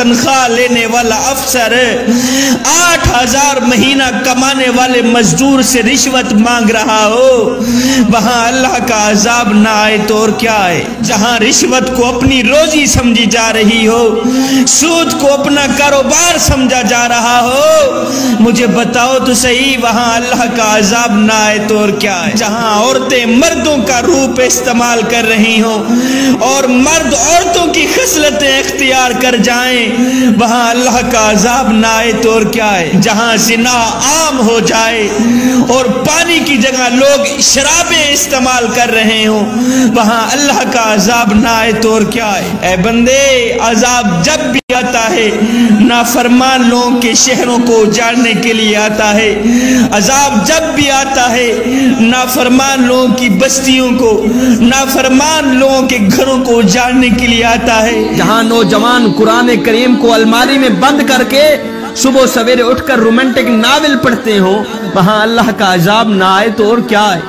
تنخواہ لینے والا افسر 8,000 مہینہ کمانے والے مزدور سے رشوت مانگ رہا ہو، وہاں اللہ کا عذاب نہ آئے تو اور کیا آئے؟ جہاں رشوت کو اپنی روزی سمجھی جا رہی ہو، سود کو اپنا کاروبار سمجھا جا رہا ہو، مجھے بتاؤ تو صحیح وہاں اللہ کا عذاب نہ آئے تو اور کیا آئے؟ جہاں عورتیں مردوں کا روپ استعمال کر رہی ہوں اور مرد عورتوں کی خصلتیں اختیار کر جائیں، وہاں اللہ کا عذاب نہ آئے تو اور کیا آئے؟ جہاں زنا عام ہو جائے اور پانی کی جگہ لوگ شرابیں استعمال کر رہے ہوں، وہاں اللہ کا عذاب نہ آئے تو اور کیا آئے؟ اے بندے، عذاب جب بھی آتا ہے نافرمان لوگوں کے شہروں کو اجاڑنے کے لیے آتا ہے، عذاب جب بھی آتا ہے نافرمان لوگوں کی بستیوں کو، نافرمان لوگوں کے گھروں کو اجاڑنے کے لیے آتا ہے۔ جہاں نوجوان قرآن کریم کو الماری میں بند کر کے صبح سویرے اٹھ کر رومانٹک ناول پڑھتے ہوں، وہاں اللہ کا عذاب نہ آئے تو اور کیا آئے؟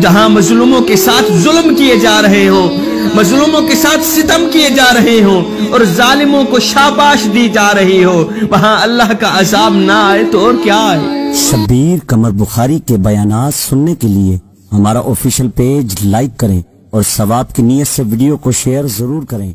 جہاں مظلوموں کے ساتھ ظلم کیے جا رہے ہوں، مظلوموں کے ساتھ ستم کیے جا رہے ہوں اور ظالموں کو شاباش دی جا رہی ہو، وہاں اللہ کا عذاب نہ آئے تو اور کیا آئے؟ شبیر قمر بخاری کے بیانات سننے کے لیے ہمارا آفیشیل پیج لائک کریں اور ثواب کی نیت سے ویڈیو کو شیئر ضرور کریں۔